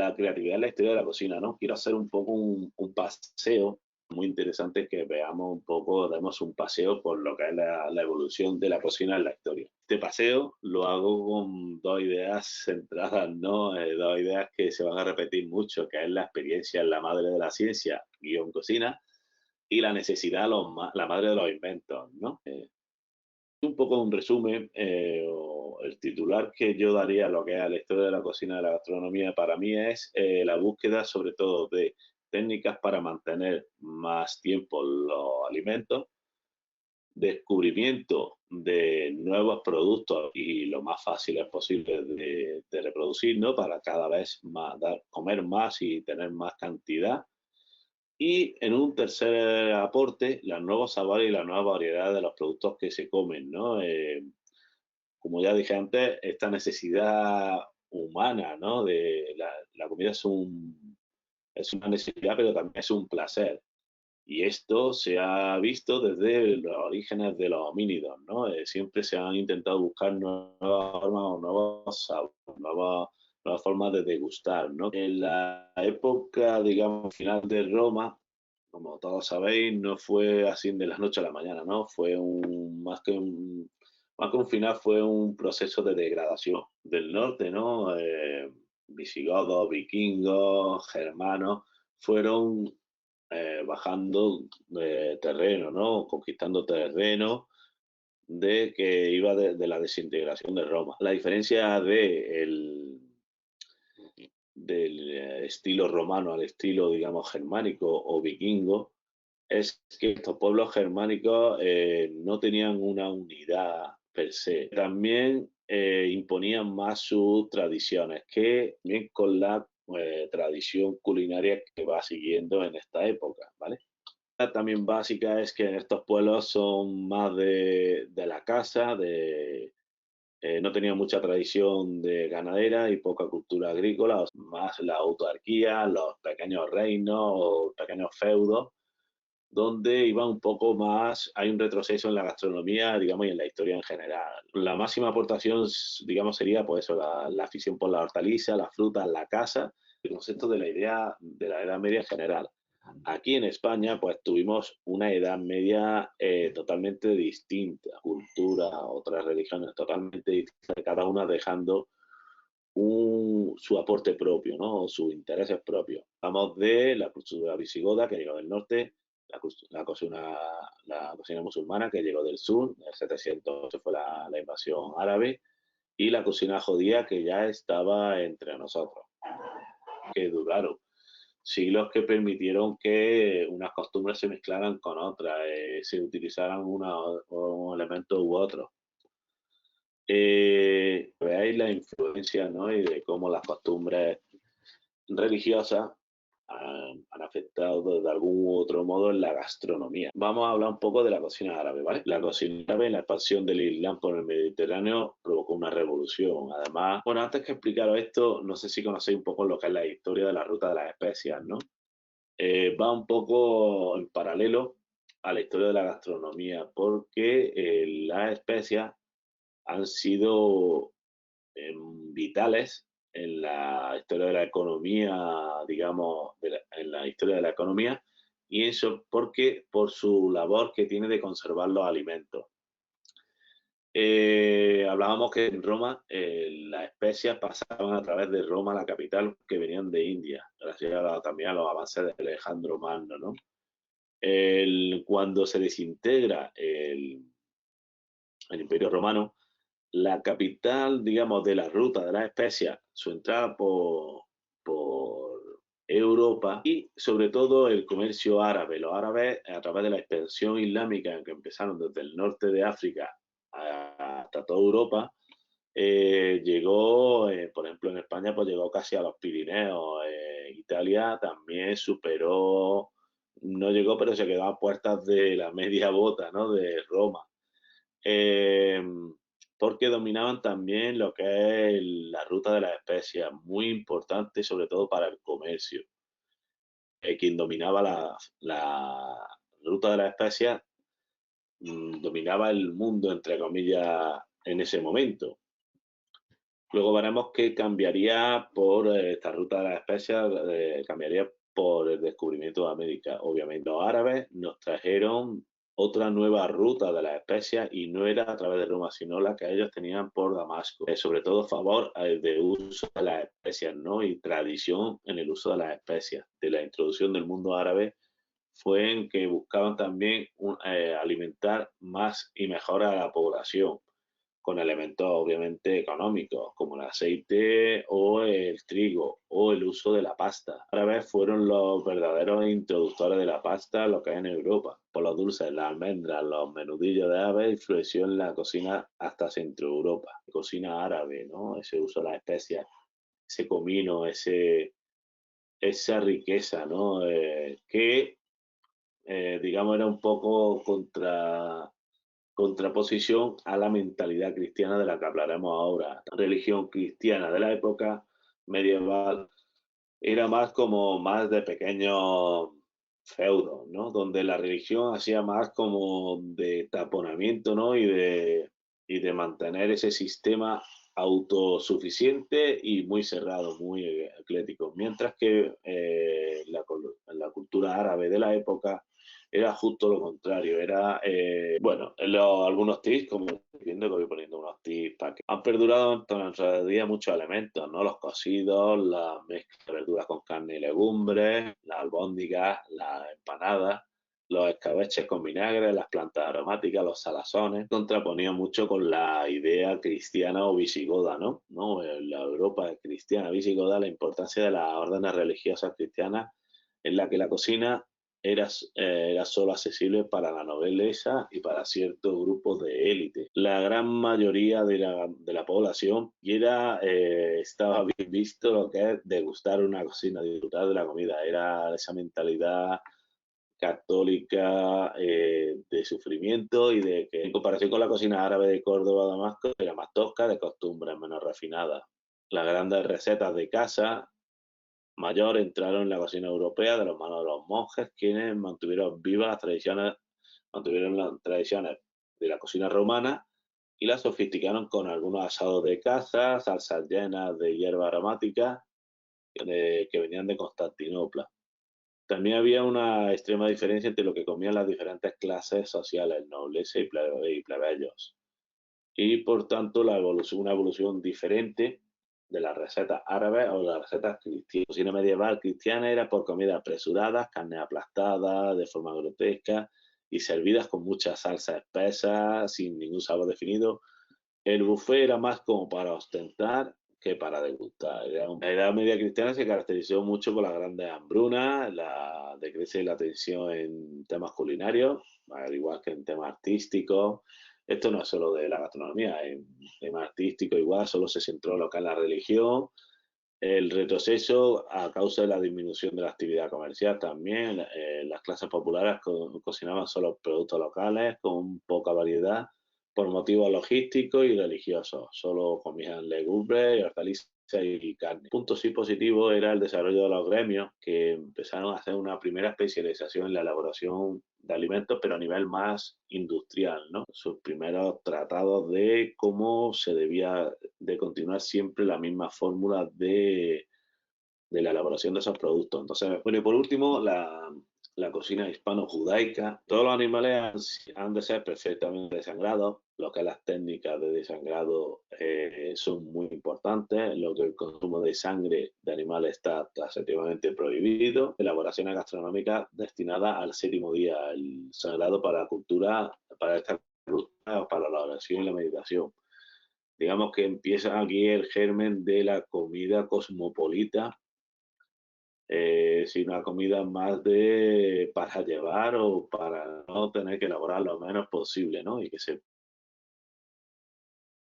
la creatividad en la historia de la cocina, ¿no? Quiero hacer un poco un paseo muy interesante que veamos un poco, demos un paseo por lo que es la evolución de la cocina en la historia. Este paseo lo hago con dos ideas centradas, ¿no? Dos ideas que se van a repetir mucho, que es la experiencia en la madre de la ciencia, guión cocina, y la necesidad, la madre de los inventos, ¿no? Un poco un resumen, o el titular que yo daría a lo que es a la historia de la cocina y de la gastronomía para mí es la búsqueda sobre todo de técnicas para mantener más tiempo los alimentos, descubrimiento de nuevos productos y lo más fáciles posibles de reproducir, ¿no? Para cada vez más, comer más y tener más cantidad. Y en un tercer aporte, los nuevos sabores y la nueva variedad de los productos que se comen, ¿no? Como ya dije antes, esta necesidad humana, ¿no? De la comida es una necesidad, pero también es un placer. Y esto se ha visto desde los orígenes de los homínidos, ¿no? Siempre se han intentado buscar nuevas formas o nuevos sabores, nuevas formas de degustar, ¿no? En la época, digamos, final de Roma, como todos sabéis, no fue así de la noche a la mañana, ¿no? Fue más que un final, fue un proceso de degradación del norte, ¿no? Visigodos, vikingos, germanos, fueron bajando terreno, ¿no? Conquistando terreno de que iba de la desintegración de Roma. La diferencia del estilo romano al estilo, digamos, germánico o vikingo es que estos pueblos germánicos no tenían una unidad per se. También imponían más sus tradiciones, que bien con la tradición culinaria que va siguiendo en esta época, ¿vale? También básica es que en estos pueblos son más de la casa, no tenían mucha tradición de ganadera y poca cultura agrícola, más la autarquía, los pequeños reinos o pequeños feudos, donde iba un poco más, hay un retroceso en la gastronomía, digamos, y en la historia en general. La máxima aportación, digamos, sería pues eso, la afición por la hortaliza, las frutas, la casa, el concepto de la idea de la Edad Media en general. Aquí en España, pues tuvimos una Edad Media totalmente distinta, cultura, otras religiones totalmente distintas, cada una dejando su aporte propio, ¿no? Sus intereses propios. Hablamos de la cultura visigoda que llegó del norte, la cocina musulmana que llegó del sur, en el 700 fue la invasión árabe, y la cocina judía que ya estaba entre nosotros, que duraron siglos, que permitieron que unas costumbres se mezclaran con otras, se utilizaran un elemento u otro. Veáis la influencia, ¿no? Y de cómo las costumbres religiosas han afectado de algún u otro modo en la gastronomía. Vamos a hablar un poco de la cocina árabe, ¿vale? La cocina árabe, la expansión del Islam por el Mediterráneo provocó una revolución. Además, bueno, antes que explicaros esto, no sé si conocéis un poco lo que es la historia de la ruta de las especias, ¿no? Va un poco en paralelo a la historia de la gastronomía, porque las especias han sido vitales en la historia de la economía, digamos, en la historia de la economía, y eso porque por su labor que tiene de conservar los alimentos. Hablábamos que en Roma las especias pasaban a través de Roma, la capital, que venían de India, gracias también a los avances de Alejandro Magno, ¿no? Cuando se desintegra el Imperio Romano, la capital, digamos, de la ruta de las especias, su entrada por Europa y sobre todo el comercio árabe. Los árabes, a través de la expansión islámica que empezaron desde el norte de África hasta toda Europa, llegó, por ejemplo, en España, pues llegó casi a los Pirineos. Italia también superó, no llegó, pero se quedó a puertas de la media bota, ¿no? De Roma. Eh, Porque dominaban también lo que es la ruta de las especias, muy importante sobre todo para el comercio. Quien dominaba la ruta de las especias dominaba el mundo, entre comillas, en ese momento. Luego veremos que cambiaría por esta ruta de las especias, cambiaría por el descubrimiento de América. Obviamente los árabes nos trajeron otra nueva ruta de las especias y no era a través de Roma, sino la que ellos tenían por Damasco. Sobre todo a favor de uso de las especias, ¿no? Y tradición en el uso de las especias. De la introducción del mundo árabe fue en que buscaban también alimentar más y mejor a la población con elementos obviamente económicos, como el aceite o el trigo o el uso de la pasta. Árabes fueron los verdaderos introductores de la pasta, lo que hay en Europa. Por los dulces, las almendras, los menudillos de aves, influyó en la cocina hasta Centro Europa. Cocina árabe, ¿no? Ese uso de las especias, ese comino, esa riqueza, ¿no? Que, digamos, era un poco contraposición a la mentalidad cristiana de la que hablaremos ahora. La religión cristiana de la época medieval era más como más de pequeños feudos, ¿no? Donde la religión hacía más como de taponamiento, ¿no? Y de mantener ese sistema autosuficiente y muy cerrado, muy eclético. Mientras que la cultura árabe de la época era justo lo contrario. Era, bueno, algunos tips, como estoy viendo que voy poniendo unos tips para que han perdurado en nuestra día muchos elementos, ¿no? Los cocidos, la mezcla de verduras con carne y legumbres, las albóndigas, las empanadas, los escabeches con vinagre, las plantas aromáticas, los salazones, contraponían mucho con la idea cristiana o visigoda, ¿no? ¿No? En la Europa cristiana visigoda, la importancia de las órdenes religiosas cristianas en la que la cocina era solo accesible para la nobleza y para ciertos grupos de élite. La gran mayoría de la población estaba bien visto lo que es degustar una cocina, disfrutar de la comida. Era esa mentalidad católica de sufrimiento y de que en comparación con la cocina árabe de Córdoba o Damasco era más tosca, de costumbres menos refinadas. Las grandes recetas de casa mayor entraron en la cocina europea de las manos de los monjes, quienes mantuvieron las tradiciones de la cocina romana y las sofisticaron con algunos asados de caza, salsas llenas de hierba aromática que venían de Constantinopla. También había una extrema diferencia entre lo que comían las diferentes clases sociales, nobleza y plebeyos. Y por tanto, una evolución diferente de las recetas árabes o las recetas cristianas. La cocina medieval cristiana era por comidas apresuradas, carne aplastada de forma grotesca y servidas con muchas salsas espesas, sin ningún sabor definido. El buffet era más como para ostentar que para degustar. La Edad Media cristiana se caracterizó mucho por las grandes hambrunas, la decrece y la tensión en temas culinarios, al igual que en temas artísticos. Esto no es solo de la gastronomía, en temas artísticos igual, solo se centró lo que es la religión. El retroceso a causa de la disminución de la actividad comercial también. Las clases populares cocinaban solo productos locales con poca variedad por motivos logísticos y religiosos. Solo comían legumbres, hortalizas y carne. Punto sí positivo era el desarrollo de los gremios, que empezaron a hacer una primera especialización en la elaboración de alimentos, pero a nivel más industrial, ¿no? Sus primeros tratados de cómo se debía de continuar siempre la misma fórmula de la elaboración de esos productos. Entonces, bueno, y por último, la cocina hispano-judaica. Todos los animales han de ser perfectamente desangrados. Lo que las técnicas de desangrado son muy importantes. Lo que el consumo de sangre de animales está taxativamente prohibido. Elaboraciones gastronómicas destinadas al séptimo día, el sagrado para la cultura, para esta cultura, para la oración y la meditación. Digamos que empieza aquí el germen de la comida cosmopolita, sino a comida más para llevar o para no tener que elaborar lo menos posible, ¿no? Y que se